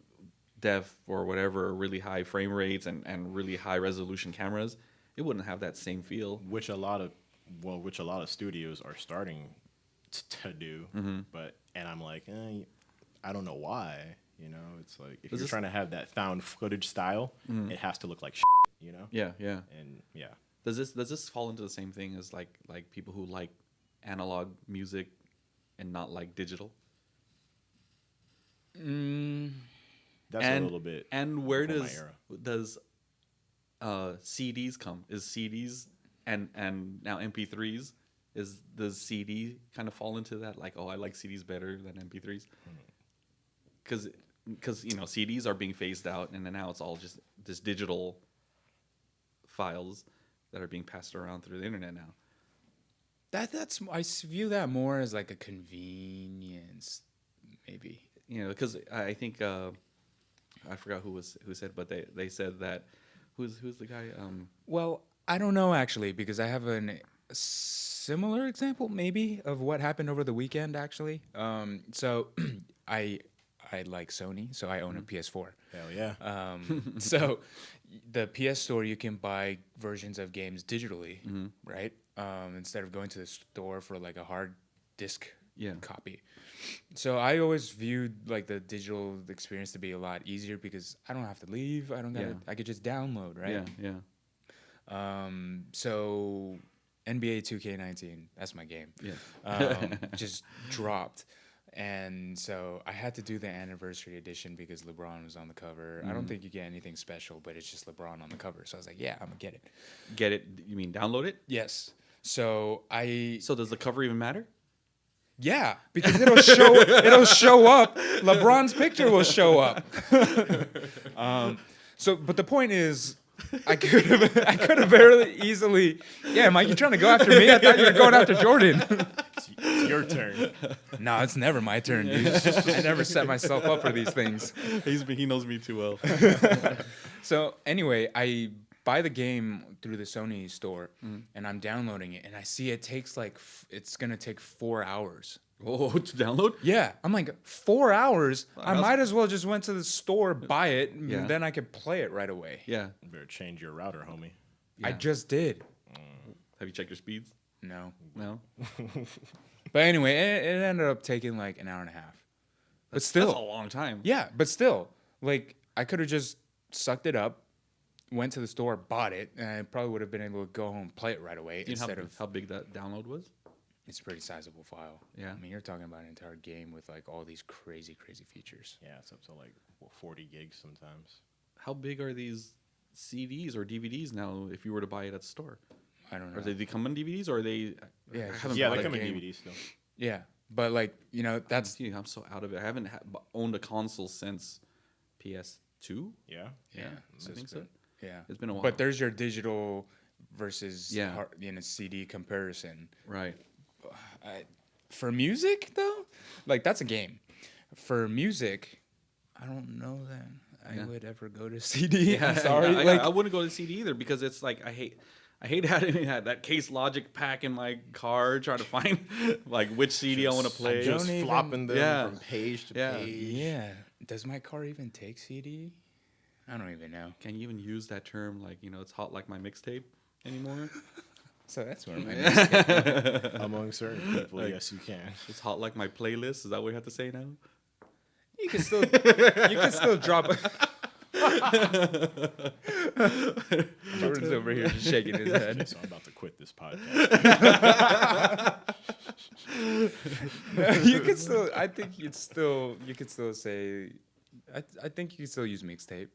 def or whatever, really high frame rates and really high resolution cameras, it wouldn't have that same feel. Which a lot of studios are starting to do. And I'm like, I don't know why. It's like if you're trying to have that found footage style, it has to look like shit, Yeah. And yeah. Does this fall into the same thing as like people who like analog music and not like digital? That's a little bit. And where does CDs come? Is CDs and now MP3s? Does CD kind of fall into that? Like, oh, I like CDs better than MP3s. because CDs are being phased out, and then now it's all just this digital files that are being passed around through the internet now. I view that more as like a convenience, maybe. Because I think I forgot who said, but they said that who's the guy? Well, I don't know actually, because I have a similar example maybe of what happened over the weekend actually. So I like Sony, so I own a PS4. Hell yeah. So the PS Store, you can buy versions of games digitally, right? Instead of going to the store for like a hard disk copy. So I always viewed like the digital experience to be a lot easier because I don't have to leave. I could just download, right? Yeah. So NBA 2K19, that's my game. Yeah. Just dropped. And so I had to do the anniversary edition because LeBron was on the cover. I don't think you get anything special, but it's just LeBron on the cover. So I was like, yeah, I'm going to get it. Get it? You mean download it? Yes. So does the cover even matter? Yeah, because it'll show up. LeBron's picture will show up. But the point is, I could have very easily. Yeah, Mike, you trying to go after me? I thought you were going after Jordan. It's your turn. No, it's never my turn, dude. I never set myself up for these things. He knows me too well. So anyway, I buy the game through the Sony store, and I'm downloading it, and I see it takes it's gonna take 4 hours. Oh, to download? Yeah, I'm like 4 hours. I might as well just went to the store, buy it, and then I could play it right away. Yeah. You better change your router, homie. I just did. Have you checked your speeds? No. But anyway, it ended up taking like an hour and a half. But still, that's a long time. Yeah, but still, like I could have just sucked it up, went to the store, bought it, and I probably would have been able to go home and play it right away instead of how big that download was. It's a pretty sizable file. Yeah. I mean, you're talking about an entire game with like all these crazy features. Yeah, it's up to like 40 gigs sometimes. How big are these CDs or DVDs now if you were to buy it at the store? I don't know. Are they come in DVDs or are they? Yeah, they come in DVDs still. Yeah, but like that's. I'm so out of it. I haven't owned a console since PS2. Yeah. I think so. Yeah, it's been a while. But there's your digital versus CD comparison. Right. For music though, like that's a game. For music, I don't know that I would ever go to CD. Yeah, I'm sorry. I wouldn't go to CD either because it's like I hate having that Case Logic pack in my car trying to find like which CD I want to play. Just flopping them from page to page. Yeah. Does my car even take CD? I don't even know. Can you even use that term like it's hot like my mixtape anymore? So that's where my among certain people, like, yes, you can. It's hot like my playlist. Is that what you have to say now? You can still drop. Jordan's over here just shaking his head. So I'm about to quit this podcast. You could still. I think you could still say. I think you can still use mixtape.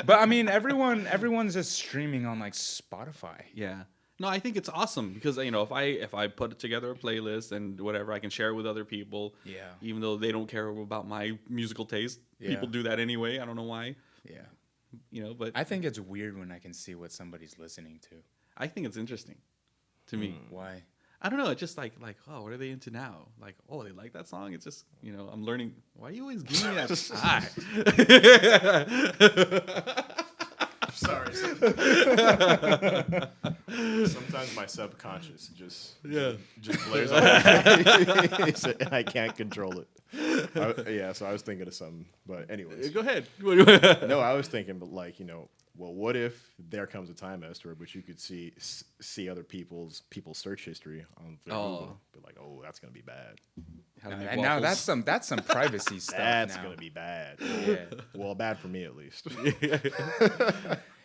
But I mean, everyone's just streaming on like Spotify. Yeah. No, I think it's awesome because if I put together a playlist and whatever, I can share it with other people. Yeah. Even though they don't care about my musical taste, people do that anyway. I don't know why. Yeah. But I think it's weird when I can see what somebody's listening to. I think it's interesting, to me. Why? I don't know. It's just like oh, what are they into now? Like they like that song. It's just I'm learning. Why are you always giving me that eye? Sorry. Sometimes my subconscious just blares away. And I can't control it. So I was thinking of something. But anyways. Go ahead. No, I was thinking, but like, well, what if there comes a time, Esther, but you could see other people's search history on Google, but like, oh, that's gonna be bad. And now that's some privacy stuff. That's gonna be bad. Yeah. Well, bad for me at least.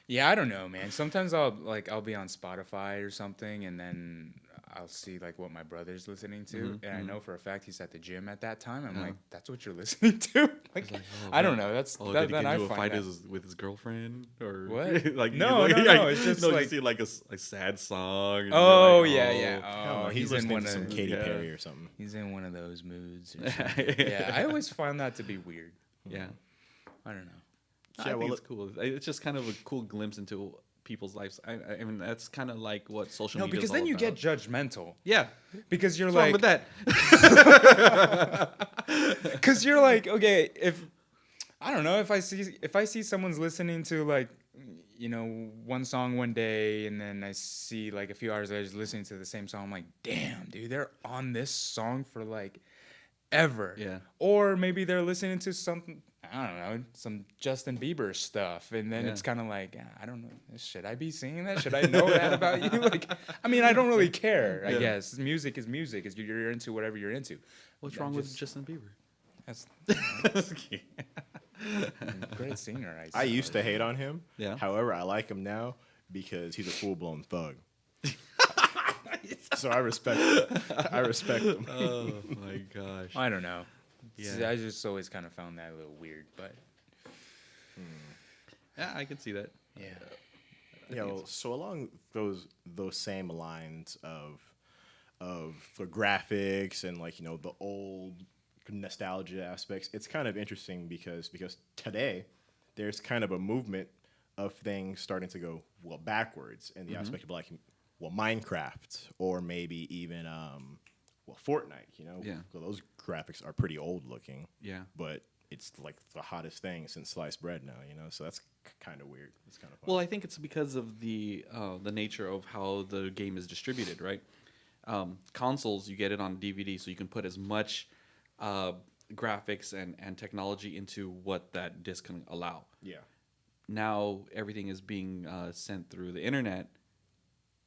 Yeah, I don't know, man. Sometimes I'll be on Spotify or something, and then I'll see like what my brother's listening to, and I know for a fact he's at the gym at that time. I'm like, that's what you're listening to. Like, I don't know. That's Oh, that, did he that get I into a find fight that. with his girlfriend or What? like No. It's just no, like, you see like a sad song. And oh you're like, yeah. Hell no, Oh, he's in listening one to of some Katy Perry or something. he's in one of those moods. Or something. Yeah, I always find that to be weird. Yeah, I don't know. I Yeah, think well, it's cool. It's just kind of a cool glimpse into people's lives. I mean, that's kind of like what social media. Because is then all you about. get judgmental. Yeah, Because you're what's like, wrong with that? because you're like, okay, if I don't know, if I see someone's listening to like, one song one day, and then I see like a few hours later just listening to the same song, I'm like, damn, dude, they're on this song for like ever. Yeah. Or maybe they're listening to something, I don't know, some Justin Bieber stuff, and then Yeah. it's kind of like, I don't know, should I be singing that? Should I know that about you? Like, I mean, I don't really care. I guess music is music. Is you're into whatever you're into. What's wrong with Justin Bieber? That's great singer. I used to hate on him. Yeah. However, I like him now because he's a full blown thug. So I respect him. Oh my gosh. I don't know. Yeah. I just always kind of found that a little weird, but Yeah, I can see that. yeah. Yeah, well, so along those same lines of the graphics and like the old nostalgia aspects, it's kind of interesting because today there's kind of a movement of things starting to go backwards in the aspect of like Minecraft or maybe even Fortnite. Yeah. So those graphics are pretty old looking. Yeah. But it's like the hottest thing since sliced bread now. So that's kind of weird. It's kind of fun. Well, I think it's because of the nature of how the game is distributed, right? Consoles, you get it on DVD, so you can put as much graphics and technology into what that disc can allow. Yeah. Now everything is being sent through the internet,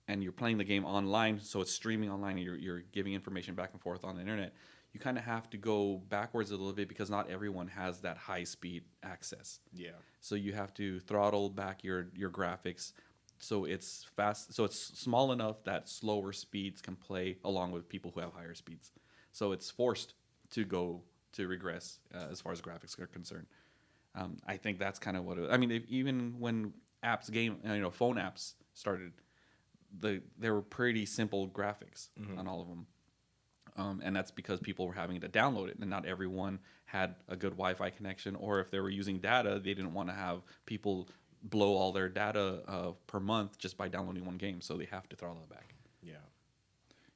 and you're playing the game online, so it's streaming online, and you're giving information back and forth on the internet. You kind of have to go backwards a little bit because not everyone has that high speed access. Yeah. So you have to throttle back your graphics so it's fast, so it's small enough that slower speeds can play along with people who have higher speeds. So it's forced to regress as far as graphics are concerned. I think that's kind of what I mean. Even when phone apps started, there were pretty simple graphics on all of them. And that's because people were having to download it, and not everyone had a good Wi-Fi connection, or if they were using data, they didn't want to have people blow all their data per month just by downloading one game, so they have to throttle it back. Yeah.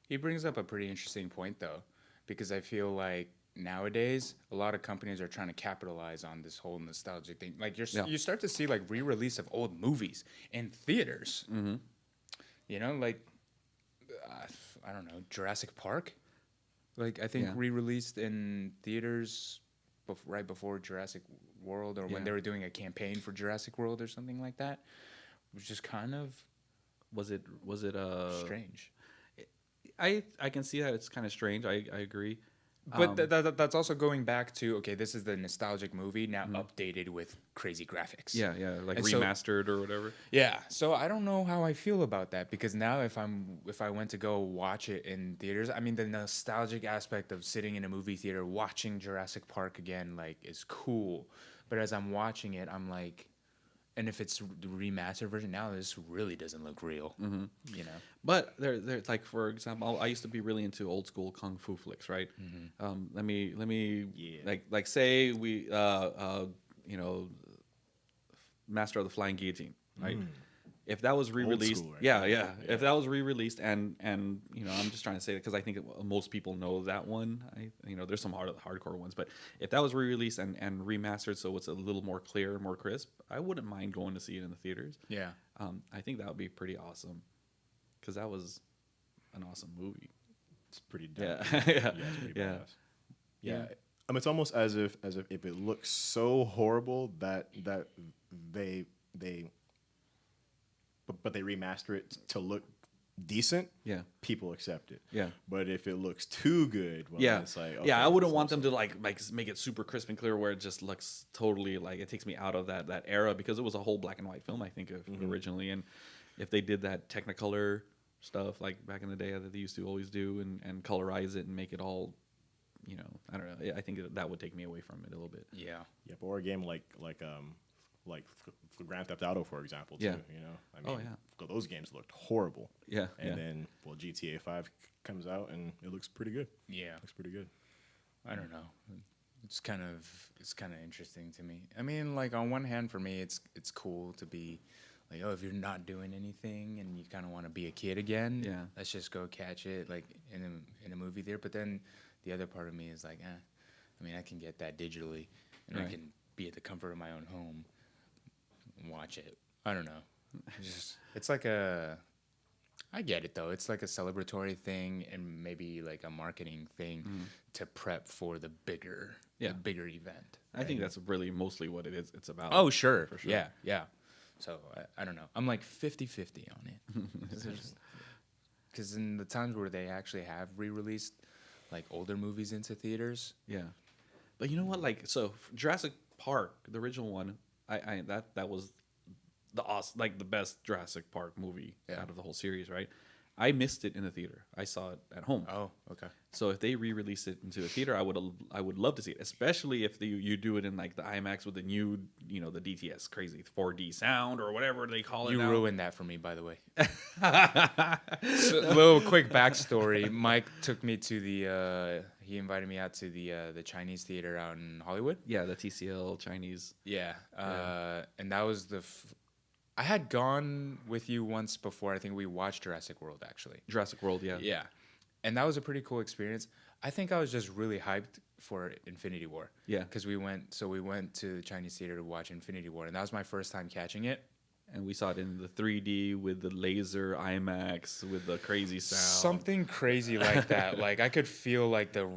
He brings up a pretty interesting point, though, because I feel like nowadays a lot of companies are trying to capitalize on this whole nostalgic thing. Like you start to see like re-release of old movies in theaters. Mm-hmm. Like I don't know, Jurassic Park. Like I think Yeah. re-released in theaters right before Jurassic World, or when they were doing a campaign for Jurassic World or something like that. It was just kind of Was it strange. I can see that it's kind of strange. I agree. But that's also going back to, okay, this is the nostalgic movie now updated with crazy graphics. Yeah, like And remastered or whatever. Yeah, so I don't know how I feel about that, because now if I went to go watch it in theaters, I mean the nostalgic aspect of sitting in a movie theater watching Jurassic Park again like is cool, but as I'm watching it, I'm like, and if it's the remastered version now, this really doesn't look real. Mm-hmm. But But there's like, for example, I used to be really into old school kung fu flicks, right? Mm-hmm. Let me Yeah. like say we Master of the Flying Guillotine, right? If that was re-released, school, right? yeah. If that was re-released, and I'm just trying to say that because I think most people know that one. There's some hardcore ones, but if that was re-released and remastered, so it's a little more clear, more crisp, I wouldn't mind going to see it in the theaters. yeah. I think that would be pretty awesome, because that was an awesome movie. It's pretty dope. Yeah, It's pretty yeah. badass. Yeah. It's almost as if it looks so horrible that they remaster it to look decent. Yeah. People accept it. Yeah. But if it looks too good, well, Yeah, it's like, I wouldn't so- want them to like make it super crisp and clear where it just looks totally like it takes me out of that era, because it was a whole black and white film, I think, originally, and if they did that Technicolor stuff like back in the day that they used to always do, and colorize it and make it all, you know, I don't know. I think that would take me away from it a little bit. Yeah. Yeah, or a game like Grand Theft Auto, for example. Too, Yeah. You know, I mean, Oh, yeah. those games looked horrible. Yeah. And then, well, GTA 5 comes out and it looks pretty good. Yeah. Looks pretty good. I don't know. It's kind of interesting to me. I mean, like on one hand, for me, it's cool to be like, oh, if you're not doing anything and you kind of want to be a kid again, Yeah. let's just go catch it like in a movie theater. But then the other part of me is like, I mean, I can get that digitally, and Right. I can be at the comfort of my own home and watch it. I don't know. It's like I get it though. It's like a celebratory thing and maybe like a marketing thing to prep for the bigger event. I think that's really mostly what it is. It's about. Oh, sure. For sure. Yeah, yeah. So I don't know. I'm like 50-50 on it. Because in the times where they actually have re-released like older movies into theaters. Yeah, but you know what? Like, so Jurassic Park, the original one, that was like the best Jurassic Park movie out of the whole series, right? I missed it in the theater. I saw it at home. Oh, okay. So if they re-release it into a theater, I would love to see it, especially if you do it in like the IMAX with the new, you know, the DTS crazy 4D sound or whatever they call it. You now. ruined that for me, by the way. So, a little quick backstory. Mike took me to he invited me out to the Chinese theater out in Hollywood. Yeah, the TCL Chinese. Yeah. And that was I had gone with you once before. I think we watched Jurassic World, actually. Jurassic World, yeah. Yeah. And that was a pretty cool experience. I think I was just really hyped for Infinity War. Yeah. Because we went to the Chinese theater to watch Infinity War, and that was my first time catching it. And we saw it in the 3D with the laser IMAX with the crazy sound. Something crazy like that. Like I could feel like the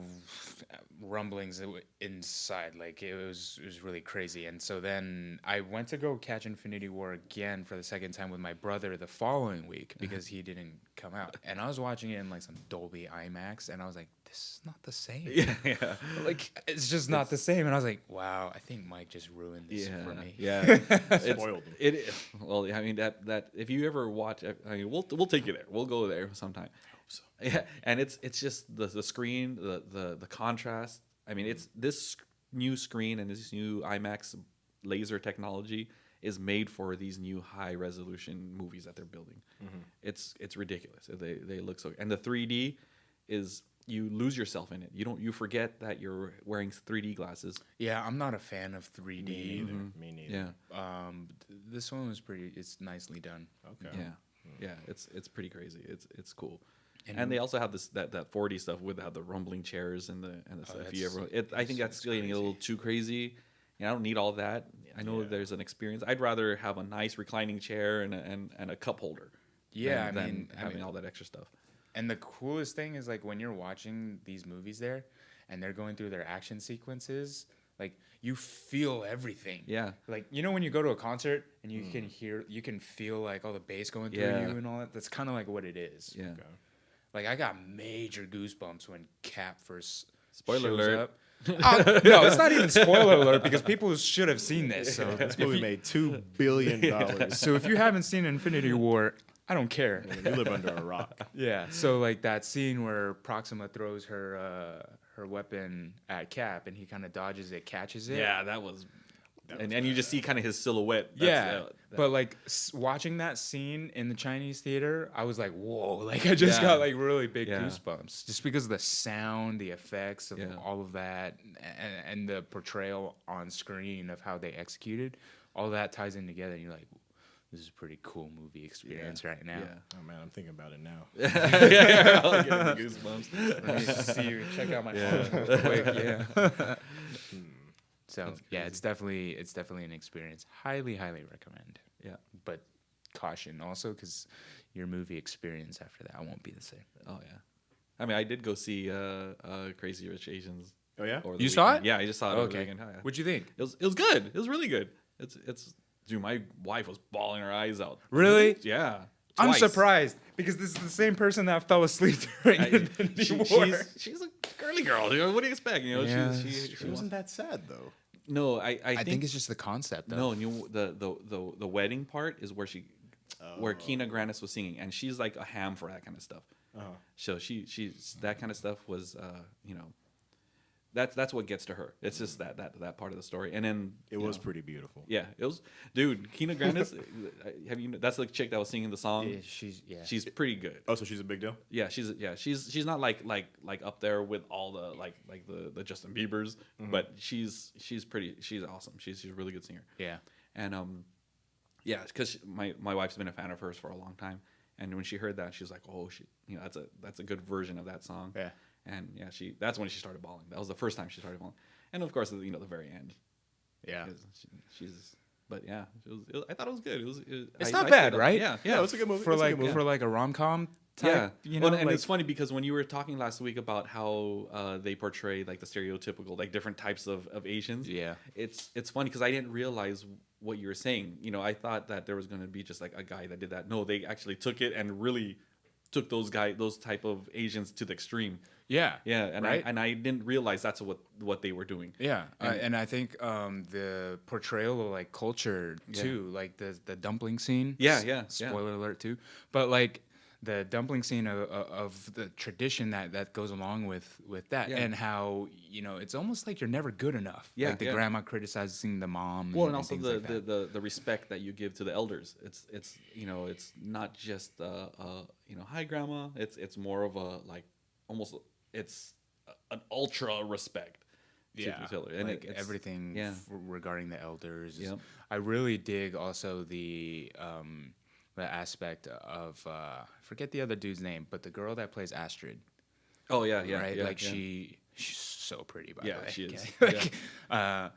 rumblings inside. Like it was really crazy. And so then I went to go catch Infinity War again for the second time with my brother the following week because he didn't come out. And I was watching it in like some Dolby IMAX, and I was like, this is not the same. Yeah. Like it's just not the same. And I was like, wow, I think Mike just ruined this for me. Yeah. Spoiled them. Well, I mean that if you ever watch, I mean, we'll take you there. We'll go there sometime. So. Yeah, and it's just the screen, the contrast. I mean, it's this new screen and this new IMAX laser technology is made for these new high resolution movies that they're building. Mm-hmm. It's ridiculous. They look so, and the 3D is, you lose yourself in it. You forget that you're wearing 3D glasses. Yeah, I'm not a fan of 3D. Me neither. Yeah. This one was it's nicely done. Okay. Yeah, it's pretty crazy. It's cool. And And they also have that 4D stuff with the rumbling chairs and the stuff. If you ever, I think that's getting a little too crazy. I don't need all that. I know there's an experience. I'd rather have a nice reclining chair and a cup holder. Yeah, than having all that extra stuff. And the coolest thing is like when you're watching these movies there, and they're going through their action sequences, like you feel everything. Yeah. Like you know when you go to a concert and you can feel like all the bass going through you and all that. That's kind of like what it is. Yeah. Okay. Like I got major goosebumps when Cap first Spoiler shows alert. up. No, it's not even spoiler alert because people should have seen this. So This movie made $2 billion. so if you haven't seen Infinity War, I don't care. You live under a rock. Yeah. So like that scene where Proxima throws her weapon at Cap and he kind of dodges it, catches it. Yeah, that was and you just see kind of his silhouette. But like watching that scene in the Chinese theater, I was like, whoa! Like I just got like really big goosebumps just because of the sound, the effects of all of that, and the portrayal on screen of how they executed. All that ties in together, and you're like, this is a pretty cool movie experience right now. Oh man, I'm thinking about it now. I'll get the goosebumps. Let me see you. Check out my phone real quick. Yeah. So it's definitely an experience. Highly recommend. Yeah. But caution also because your movie experience after that won't be the same. Oh yeah. I mean, I did go see Crazy Rich Asians. Oh yeah. over the You saw weekend. it? Yeah, I just saw it over the Okay. weekend. Oh, yeah. What'd you think? It was good. It was really good. It's dude, my wife was bawling her eyes out. Really? Yeah. I'm Twice. surprised because this is the same person that fell asleep during Infinity War. She's a girly girl. You know, what do you expect? You know, Yeah, She wasn't that sad though. No, I think it's just the concept. no. You the wedding part is where she where Kina Grannis was singing, and she's like a ham for that kind of stuff. So she's that kind of stuff was that's what gets to her. It's just that part of the story, and then It was pretty beautiful. yeah, it was, dude. Kina Grannis, have you? That's the chick that was singing the song. Yeah, She's pretty good. Oh, so she's a big deal? Yeah, she's not like up there with all the like the Justin Biebers, but she's awesome. She's a really good singer. Yeah. And yeah, because my wife's been a fan of hers for a long time, and when she heard that, she was like, oh, that's a good version of that song. Yeah. And yeah, that's when she started bawling. That was the first time she started bawling, and of course, the very end. Yeah. But yeah, I thought it was good. It's not bad, stayed up. right? Yeah, it's a good movie. For like a rom-com type, yeah. And it's funny because when you were talking last week about how they portray like the stereotypical like different types of Asians, Yeah. it's funny because I didn't realize what you were saying. I thought that there was going to be just like a guy that did that. No, they actually took it and really took those type of Asians to the extreme. Yeah. Yeah, and right? I didn't realize that's what they were doing. Yeah, and I think the portrayal of like culture too, like the dumpling scene. Yeah. Spoiler alert too, but like the dumpling scene of the tradition that goes along with that, and how it's almost like you're never good enough. Yeah, like the grandma criticizing the mom. Well, and also things like that. the respect that you give to the elders. It's not just hi grandma. It's more of a like almost it's an ultra respect. Yeah, and like everything regarding the elders. Yep. I really dig also the aspect of I forget the other dude's name, but the girl that plays Astrid. Oh yeah, right. Yeah, like yeah. she's so pretty. By Yeah, the way. she is. Okay. Yeah.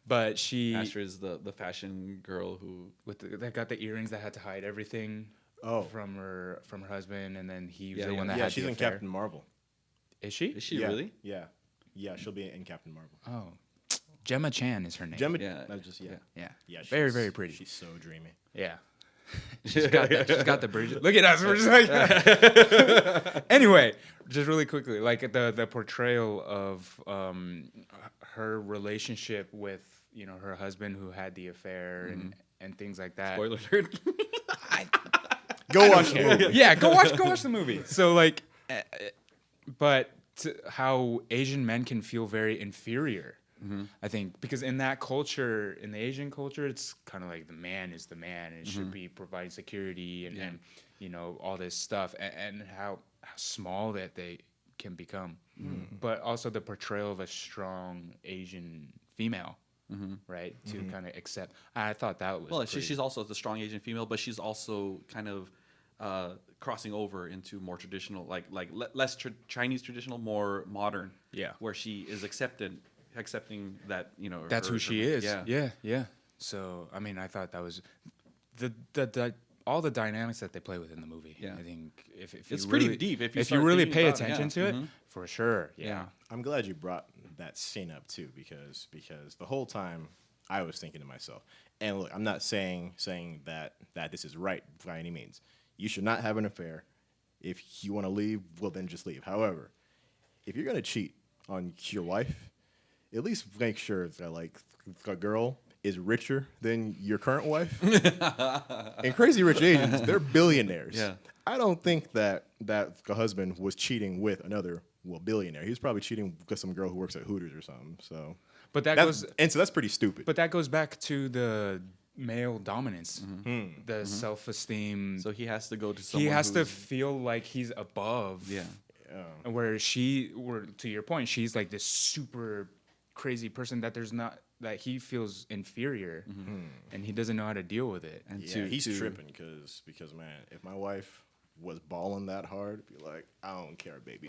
But she Astrid is the fashion girl who that got the earrings that had to hide everything. From her husband, and then he was the one that had she's the in affair. Captain Marvel. Is she? is she really? Yeah, she'll be in Captain Marvel. Oh, Gemma Chan is her name. Gemma, Yeah. Yeah. she's Very, very pretty. She's so dreamy. Yeah. She's got the bridge. Look at us. We're just like. Anyway, just really quickly, like the portrayal of her relationship with her husband who had the affair and things like that. Spoiler alert. Go watch the movie. Yeah, go watch the movie. So like, but how Asian men can feel very inferior. I think because in that culture, in the Asian culture, it's kind of like the man is the man and should be providing security and all this stuff and how small that they can become. But also the portrayal of a strong Asian female, right? To kind of accept. I thought that was Well, she's also the strong Asian female, but she's also kind of crossing over into more traditional, like less Chinese traditional, more modern. Yeah, where she is accepting that that's who she is. Yeah. So I mean, I thought that was the all the dynamics that they play with in the movie. Yeah, I think if it's you pretty really, deep. If you really pay attention to it, for sure. Yeah. I'm glad you brought that scene up too, because the whole time I was thinking to myself, and look, I'm not saying that this is right by any means. You should not have an affair. If you want to leave, well then just leave. However, if you're gonna cheat on your wife, at least make sure that like a girl is richer than your current wife. And Crazy Rich Asians, they're billionaires. Yeah. I don't think that the husband was cheating with another billionaire. He was probably cheating with some girl who works at Hooters or something. So, but so that's pretty stupid. But that goes back to the male dominance, the self-esteem. So he has to go to someone. He has to feel like he's above. Yeah. Where to your point, she's like this super crazy person that he feels inferior, and he doesn't know how to deal with it. And he's tripping because man, if my wife was balling that hard, I'd be like, I don't care, baby.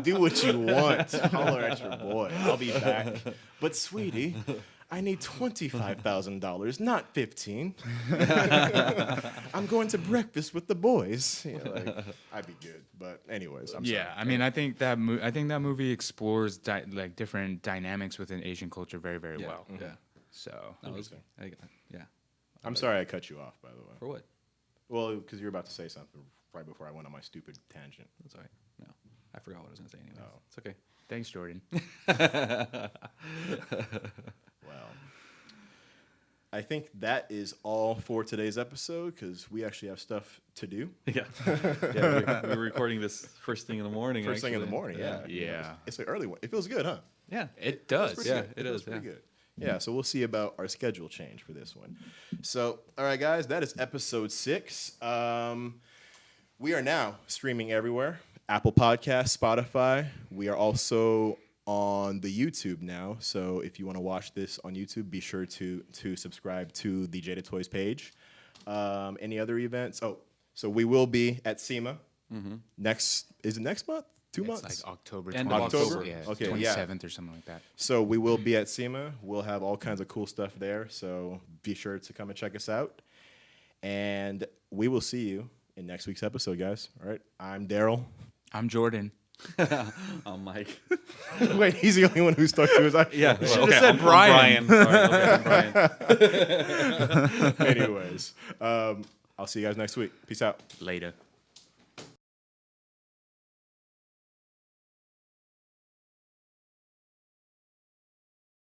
do what you want. Holler at your boy. I'll be back. But sweetie, I need $25,000, not $15,000. I'm going to breakfast with the boys. I'd be good. But anyways, I'm sorry. I mean, I think that movie explores like different dynamics within Asian culture very, very well. Yeah. So I'm sorry I cut you off, by the way. For what? Well, because you were about to say something right before I went on my stupid tangent. That's all right. No, I forgot what I was going to say anyway. Oh. It's okay. Thanks, Jordan. Well, I think that is all for today's episode because we actually have stuff to do. Yeah, we're recording this first thing in the morning. First thing in the morning, yeah. Yeah. It's an early one. It feels good, huh? Yeah, It does. Pretty Yeah, good. it feels is, pretty yeah. good. Yeah, so we'll see about our schedule change for this one. So, all right, guys, that is episode 6. We are now streaming everywhere. Apple Podcasts, Spotify. We are also on the YouTube now. So if you want to watch this on YouTube, be sure to subscribe to the Jada Toys page. Any other events? Oh, so we will be at SEMA next month? 2 months? It's like October End 20th. of October? Yeah, Okay, 27th or something like that. So we will be at SEMA. We'll have all kinds of cool stuff there. So be sure to come and check us out. And we will see you in next week's episode, guys. All right. I'm Daryl. I'm Jordan. I'm Mike. Wait, he's the only one who stuck to his eye. Yeah, Should've okay, said Brian. I'm Brian. Sorry, okay, I'm Brian. Anyways, I'll see you guys next week. Peace out. Later.